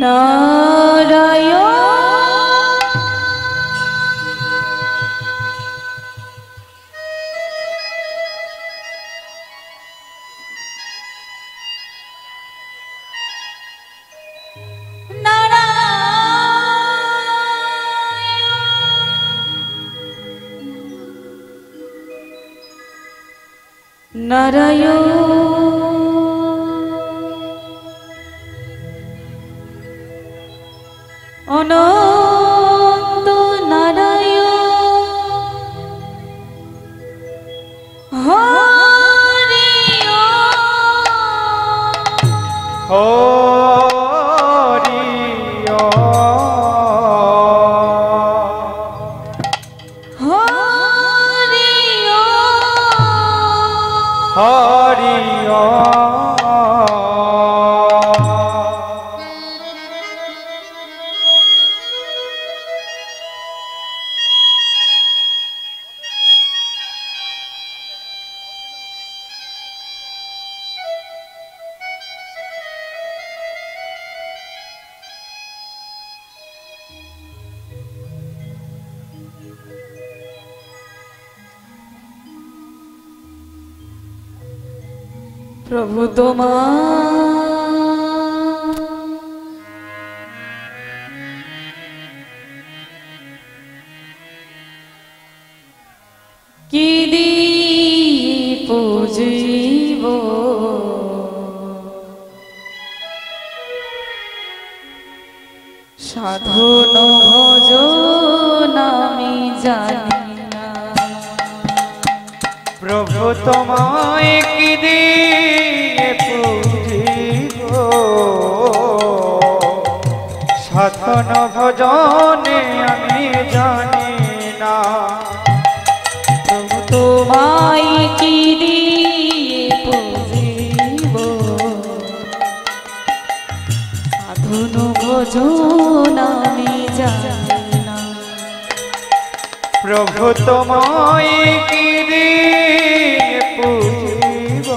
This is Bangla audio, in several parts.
নারায়ণ নারায়ণ অনন্ত নারায়ণ হরি হরি হরি প্রভু তোমার কি দিয়ে পুজিব সাধন ভজন আমি জানি না প্রভু তোমায় কি দিয়ে পুজিব সাধন ভজনে আমি জানি না প্রভু তোমায় কি দিয়ে পুজিব সাধন ভজন আমি জানি না প্রভু তোমায় কি দিয়ে পুজিব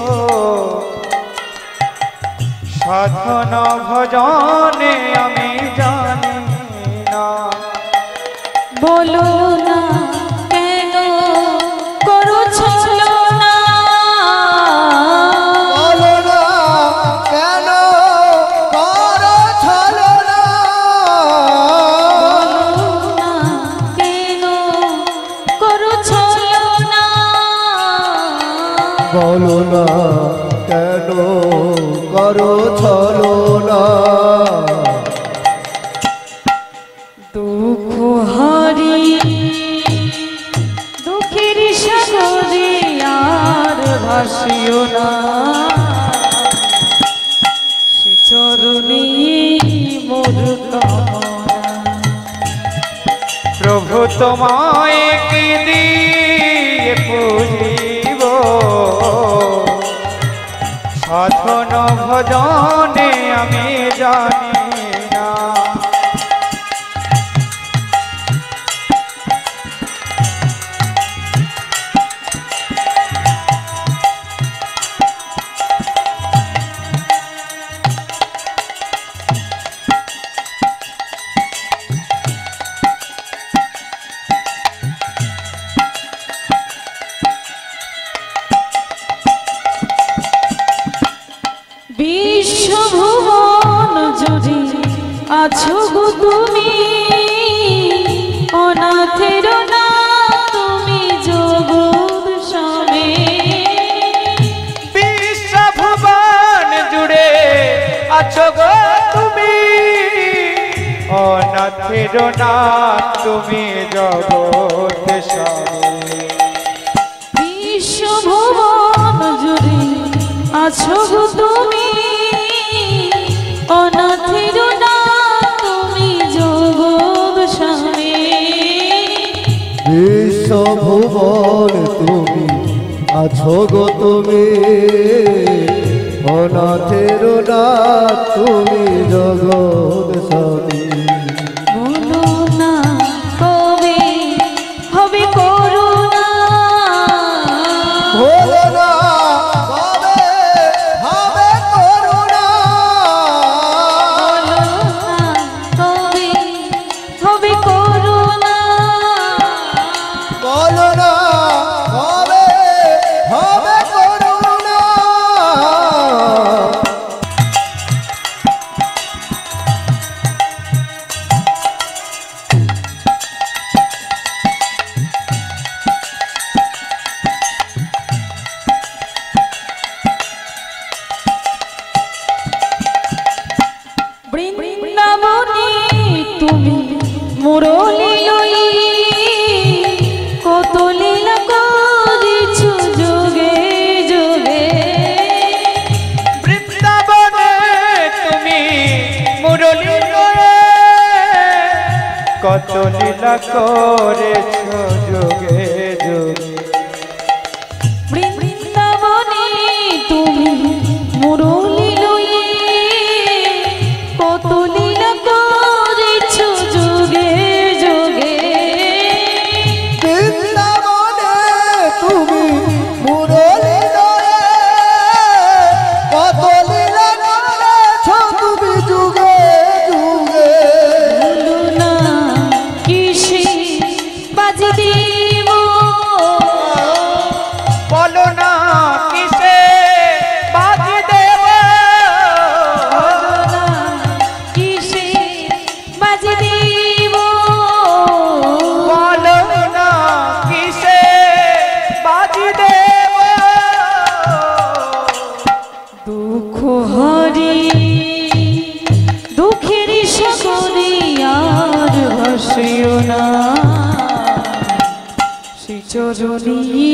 সাধন ভজনে আমি জানি না বলো না কেন করছ না বলো না কেন করছ না কেন করছ না বলো না কেন করো ছলনা দুঃখ হারি দুঃখের সাগরে আর ভাসিও না সে চরণে মোর কামনা প্রভু তোমায় কি দিয়ে পুজিব সাধন ভজনে আমি জানি না বিশ্বভুবন জুড়ে আছো গো তুমি অনাথের না তুমি জগৎ স্বামী বিশ্বভুবন জুড়ে আছো গো তুমি অনাথের না তুমি জগৎ স্বামী বিশ্বভুবন জুড়ে আছো গো তুমি অনাথের না তুমি জগৎ স্বামী বিশ্বভুবন তুমি আছো গো তুমি অনাথের না তুমি জগৎ স্বামী বলো না কবে হবে করুণা বলো না কবে হবে করুণা বলো না মুরলি লই কত লীলা করিছু যোগে যোগে বৃন্দাবনে তুমি মুরলী লয়ে কত লীলা করেছ যোগে যোগে বৃন্দাবনে তুমি মুরলি লই কত লীলা করিছু যোগে যোগে বৃন্দাবনে তুমি মুরলী লয়ে কত লীলা করেছ তুমি যুগে যুগে। লুনা কিসে বাজি দিব বলো না কিসে বাজি দেব লুনা কিসে বাজি দিব বলো না কিসে বাজি দেব দুঃখ হরি দুঃখের সাগরে আর ভাসিও না শ্রীচরণী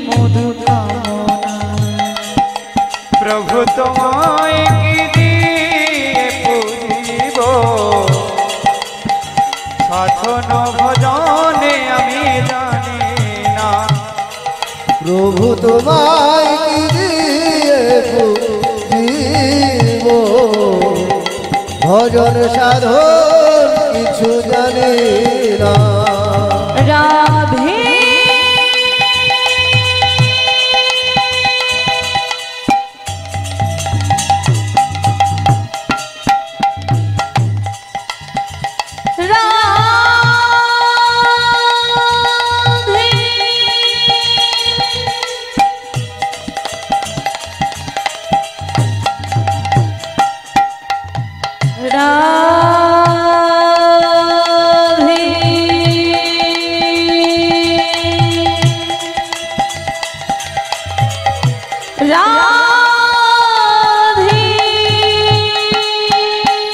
মধু কামনা প্রভু তোমায় কি দিয়ে পুজিব সাধন ভজনে আমি জানি না প্রভু তোমায় কি দিয়ে পুজিব ভজন সাধন কিছু জানি না। রাধে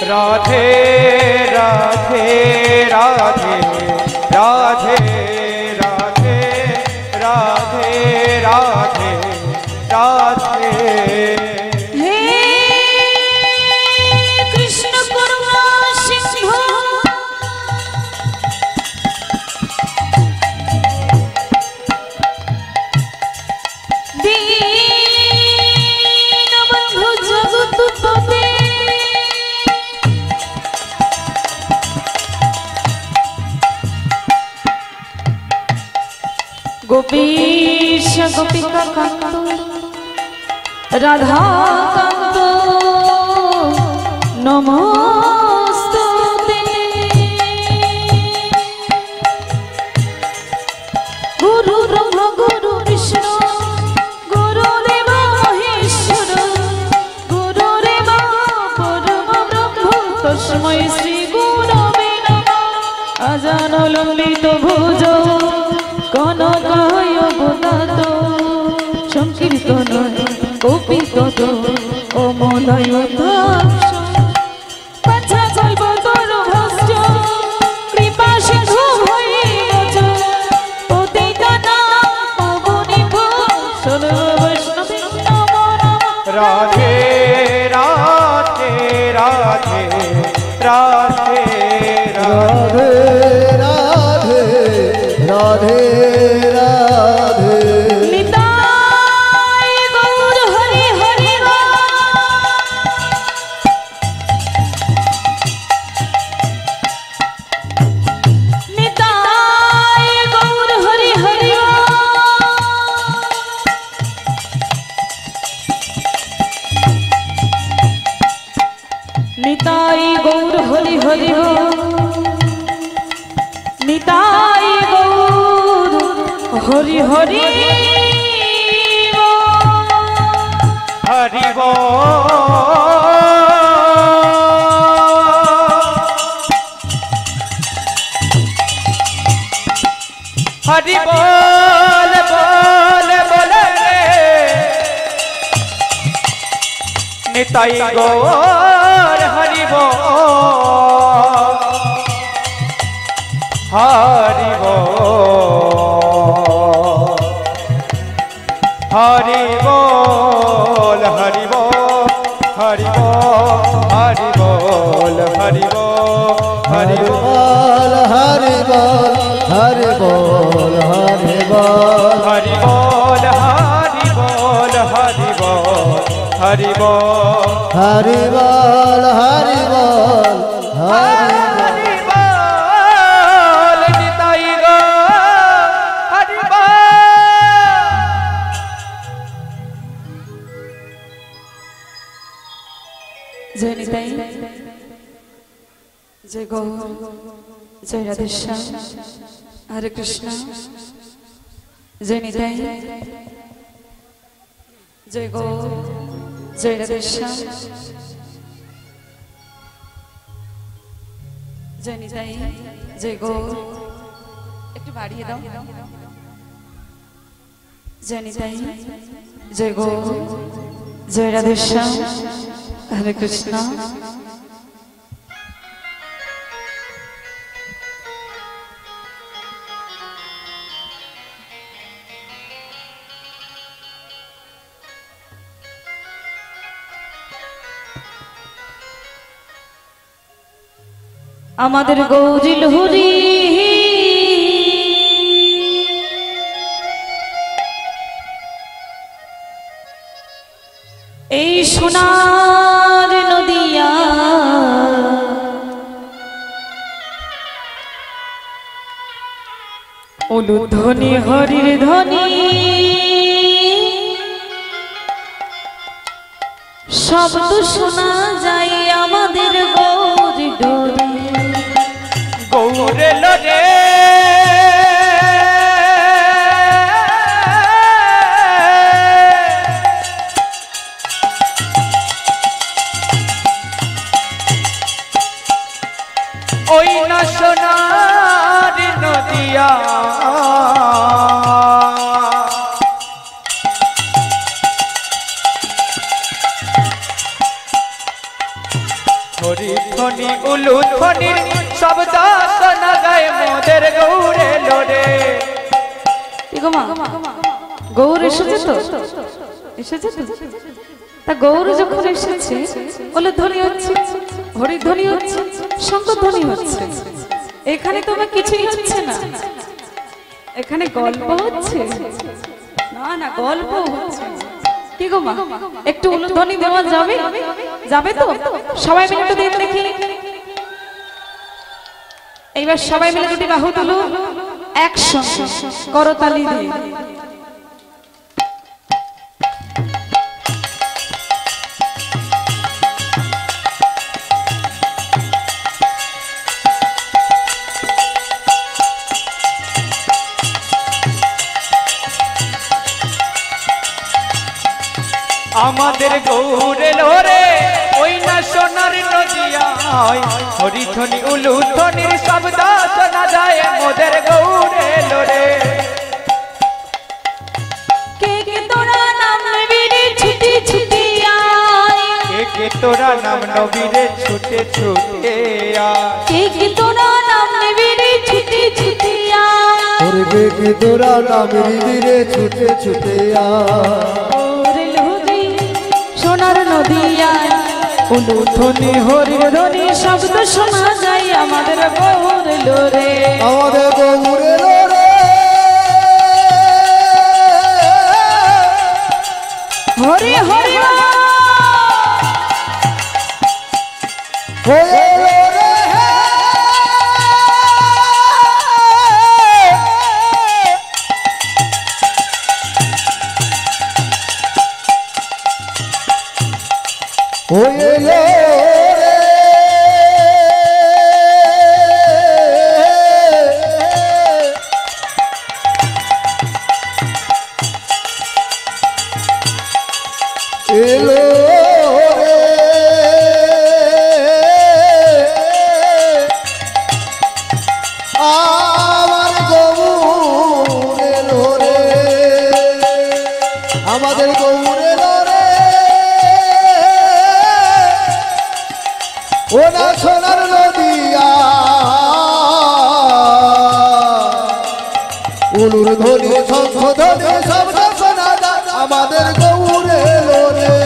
राधे राधे राधे राधे राधे राधे राधे राधे हे कृष्ण करुणा सिंधु दीनबन्धु जगत्पते गोपीश गोपिका कांत राधा कांत नमोस्तुते गुरु ब्रह्मा गुरु विष्णु गुरुदेव महेश्वर गुरुदेव परम ब्रह्म तस्मै श्री गुरवे नमः अजानुलम्बित भुजौ कनकाय अवतात संकीर्तन गोपीतत अमलय दाक्ष पाछा चलब तोर भक्त कृपा सिंधु भैरज पतितनां पवनी भूषण वैष्णवे नमो नमः राधे राधे राधे राधे राधे राधे राधे राधे निताय गौर हरि हरि निताय गौर हरि हरि निताय गौर हरि हरि निताय गौर हरि हरि हरि बोल हरि बोल बोल बोल रे निताई गौर हरि बोल হরি বল হরি বল হরি বল হরি বল হরি বল হরি বল হরি বল হরি বল হরি বল হরি বল হরি বল হরি বল হরি বল হরি বল হরি বল হরি বল হরি বল নিতাই গো হরি বল জয় নিতাই, জয় গৌর, জয় রাধেশ্যাম, হরে কৃষ্ণ। জয় নিতাই, জয় গৌর, জয় রাধেশ্যাম, জয় নিতাই, জয় গৌর। একটু বাড়িয়ে দাও। জয় নিতাই, জয় গৌর, জয় রাধেশ্যাম, হরে কৃষ্ণ। আমাদের গৌরী লহরী এই সোনার নদিয়া উলুধ্বনি হরির ধ্বনি শব্দ শোনা যায় আমাদের গৌরী ডোরে। গৌরে লরে ওই না সোনার নদিয়া হরি ধ্বনি উলুধ্বনির শব্দ শোনা যায় মোদের গৌরে লোরে। গৌর এসেছে তো, এসেছে তো। তা গৌর যখন এসেছে উলুধ্বনি হচ্ছে, হরিধ্বনি হচ্ছে, শঙ্খধ্বনি হচ্ছে। এখানে তো আমার কিছুই হচ্ছে না, এখানে গল্প হচ্ছে। না না, গল্প হচ্ছে। কি গো মা, একটু উলুধ্বনি দেওয়া যাবে? যাবে তো? সবাই মিলে একটু দিন দেখি। এইবার সবাই মিলে দুটি বাহু তুলো, একসঙ্গে করতালি দিয়ে। আমাদের গৌরে লোরে ওই না সোনার নদিয়ায় হরিধ্বনি উলুধ্বনির শব্দ শোনা যায় মোদের গৌরে লোরে। কে কে তোরা নাম নবীরে ছুটি ছুটি আয়, কে কে তোরা নাম নবীরে ছুটে ছুটে আয়, কে কে তোরা নাম নবীরে ছুটি ছুটি আয়। ওরে কে কে তোরা নামের দিরে ছুটে ছুটে ওরে লহরী সোনার নদিয়ায় উলুধ্বনি হরির ধ্বনি শব্দ শোনা যায় আমাদের গৌর লোরে। আমাদের গৌরে লোরে হরি হরি হয়ে লোরে হয়ে লোরে এলো রে আমার গৌরে লোরে, আমাদের গৌরে লোরে ও না সোনার নদিয়া উলুর ধ্বনি শঙ্খ ধ্বনি শব্দ শোনা যায় আমাদের গৌরে লোরে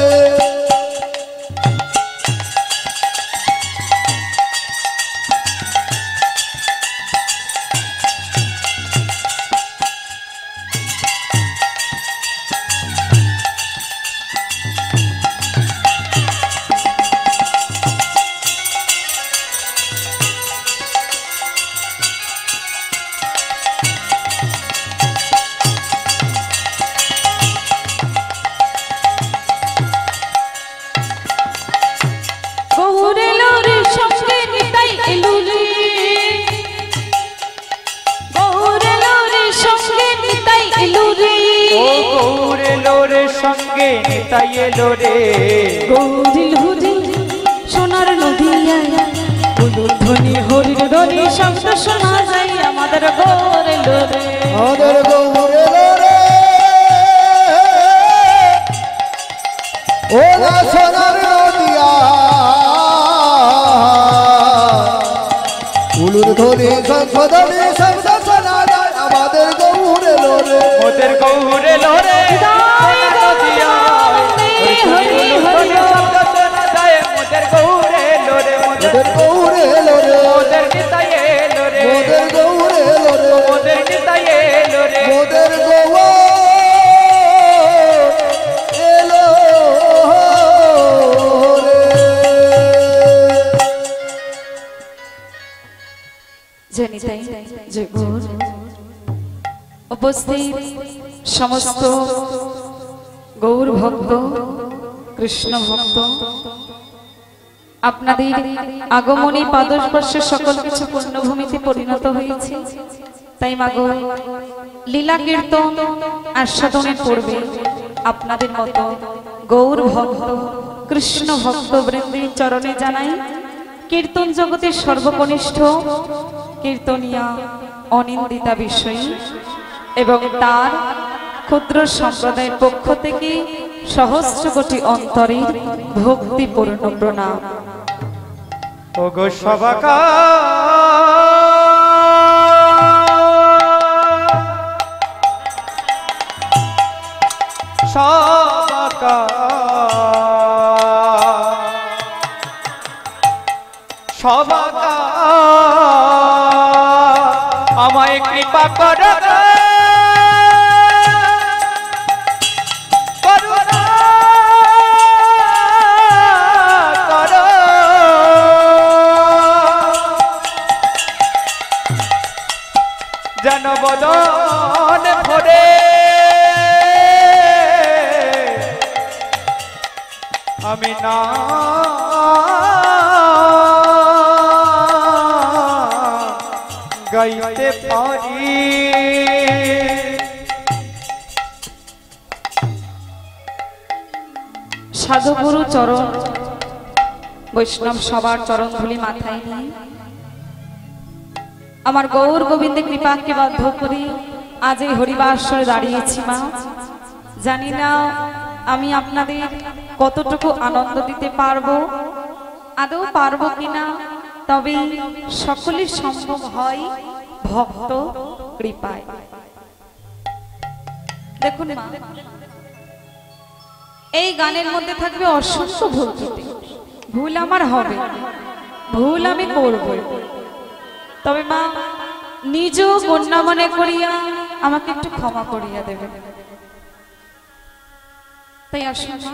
সঙ্গে নিতাই এলো রে গৌরিল হুরি সোনার নদিয়ায় উলুর ধ্বনি হরির ধ্বনি শব্দ শোনা যায় আমাদের গৌরে লোরে আমাদের গৌরে লোরে ও না সোনার নদিয়া উলুর ধ্বনি শঙ্খ ধ্বনি শব্দ শোনা যায় আমাদের গৌরে লোরে ওদের গৌরে লোরে মোদের গৌরে লোরে মোদের নিতাই এলো রে মোদের গৌরে লোরে মোদের নিতাই এলো রে মোদের গৌরে এলো যে নিতাই যে গৌর উপস্থিত সমস্ত গৌর ভক্ত কৃষ্ণ ভক্ত আপনাদের আগমনী পাদস্পর্শে সকল কিছু পূর্ণভূমিতে পরিণত হয়েছে তাই মাগো লীলা কীর্তন আস্বাদনের পূর্বে আপনাদের মতো গৌর ভক্ত কৃষ্ণ ভক্ত বৃন্দের চরণে জানাই কীর্তন জগতের সর্বকনিষ্ঠ কীর্তনিয়া অনিন্দিতা বিষয়ী এবং তার ক্ষুদ্র সম্প্রদায়ের পক্ষ থেকে সহস্র কোটি অন্তরের ভক্তিপূর্ণ প্রণাম। ওগো সবাকা সবাকা সবাকা আমায় কৃপা কর জনবদন ভরে আমি না গাইতে পারি সাধুগুরু চরণ বৈষ্ণব সবার চরণ ধুলি মাথায় নিয়ে আমার গৌর গোবিন্দে কৃপাকে বাধ্য করি আজ এই হরিবাসরে দাঁড়িয়েছি মা জানি না আমি আপনাদের কতটুকু আনন্দ দিতে পারবো আদৌ পারবো কিনা তবে সকলের সম্ভব হয় ভক্ত কৃপায় দেখুন মা এই গানের মধ্যে থাকবে অসংখ্য ভুল ত্রুটি ভুল আমার হবে ভুল আমি করব তবে মা নিজ কন্যা মনে করিয়া আমাকে একটু ক্ষমা করিয়া দেবেন তাই আসুন মা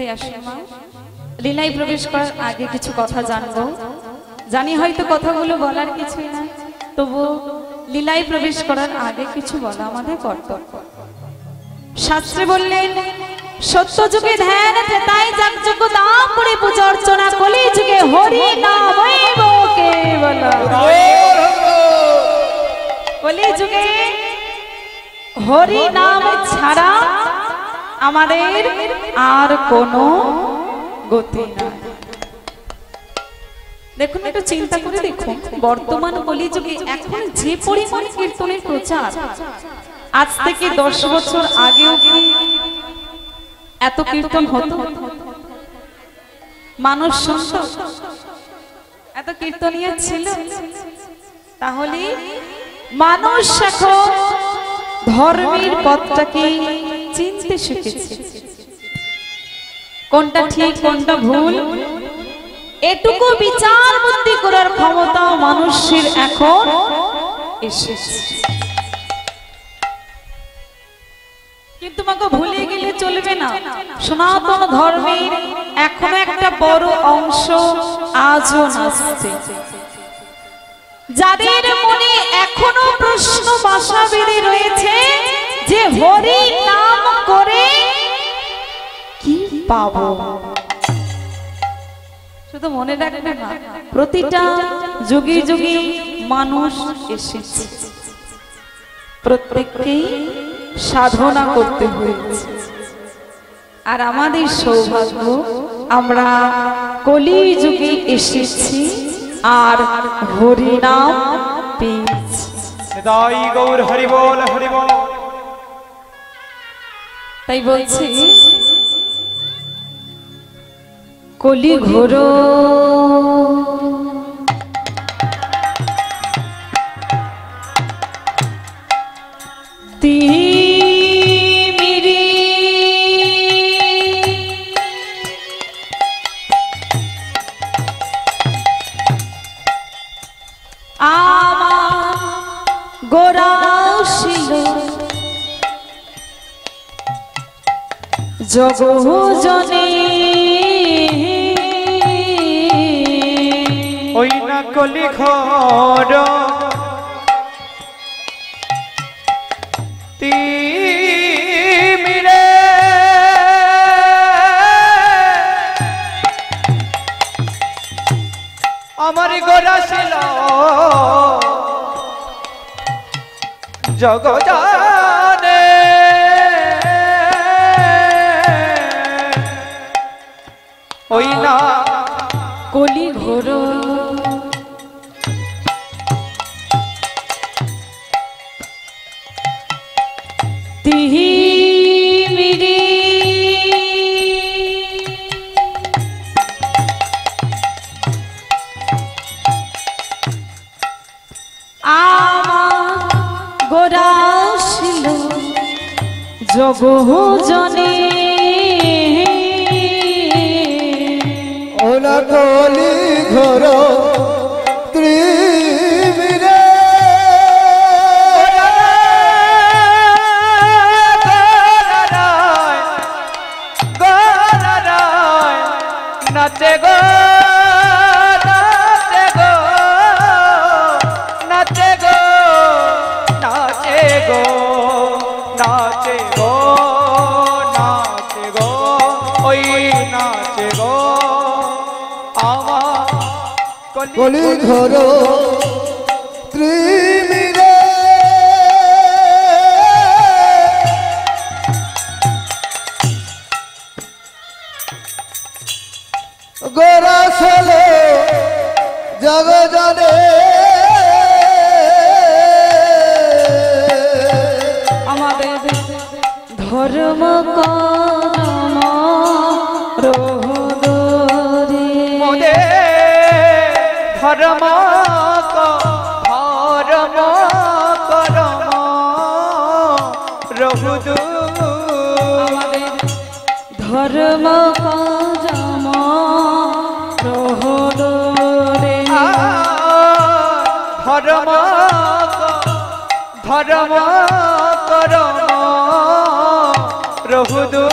তাই আসুন মা, লীলায় প্রবেশ করার আগে কিছু কথা জানবো। জানি হয়তো কথাগুলো বলার কিছুই না, তবু লীলায় প্রবেশ করার আগে কিছু বলা আমাদের কর্তব্য। শাস্ত্রে বললেন, সত্য যুগে ধ্যান তাই যাগযজ্ঞ দাম করে পূজা অর্চনা, কলি যুগে হরি নামৈব কেবল। কলি যুগে হরি নাম ছাড়া আমাদের আর কোনো গতি নাই। দেখুন, একটু চিন্তা করে দেখুন, বর্তমান কলিযুগে এখন যে পরিমাণ কীর্তনের প্রচার, আজ থেকে 10 বছর আগেও কি এত কীর্তন হতো? মানুষ শুনত? এত কীর্তনীয় ছিল? তাহলে মানুষ এখন ধর্মের পথটাকে চিনতে শিখেছে, কোনটা ঠিক কোনটা ভুল এটুকু বিচার বুদ্ধি করার ক্ষমতা মানুষের এখন এসেছে। কিন্তু মাকে ভুলে গেলে চলবে না, সনাতন ধর্মের এখনো একটা বড় অংশ আজও নাচছে, যাদের মনে এখনো প্রশ্ন বাসা বেঁধে রয়েছে যে হরি নাম করে কি পাবো। শুধু মনে রাখবে না, প্রতিটা যুগে যুগে মানুষ এসেছে, প্রত্যেককেই সাধনা করতে হয়েছে। আর আমাদের সৌভাগ্য, আমরা কলি যুগে এসেছি আর হরি নাম পেয়েছি। নিতাই গৌর হরি বল হরি বল। তাই বলছি, কলি ঘোর তিমিরি আমার গোরাশিল জগজনে ওই না কলি ঘর তিমিরে আমার গোরা ছিল জগজানে। ওই না কলি ঘোর তিমিরি আমার গোরাশিল জগজনে ওলা কলি ঘর ত্রিমিরে নাচে গো নাচে গো নাচে গো নাচে গো নাচে গো নাচে গো ওই নাচে গো আমার কলি ঘর ত্রিমিরে গোরা ছেলে জগজনে আমাদের ধর্ম কর্ম রোদরে মোদে ধর্ম ধর্ম করম রহুদু আমাদের ধর্ম কর্ম রোদরে ধর্ম ধর্ম করম রহুদু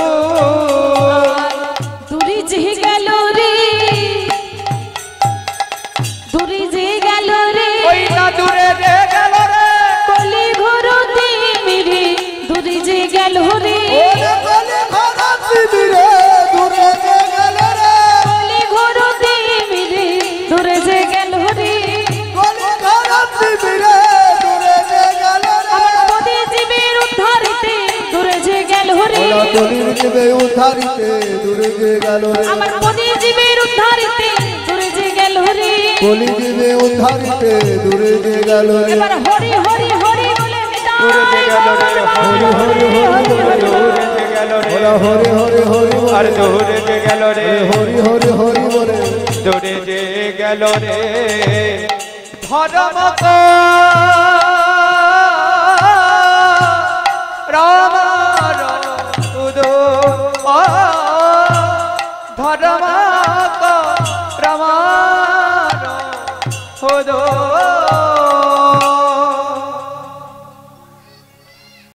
জীবে উদ্ধারিতে দূরে যে গেল রে আমার পদে জীবের উদ্ধারিতে দূরে যে গেল রে কলি জীবে উদ্ধারিতে দূরে যে গেল রে এবার হরি হরি হরি বলে নিতাই দূরে যে গেল রে হরি হরি হরি বলে দূরে যে গেল রে বলা হরি হরি হরি আর বলে দূরে যে গেল রে হরি হরি হরি বলে দূরে যে গেল রে ধর্ম রাম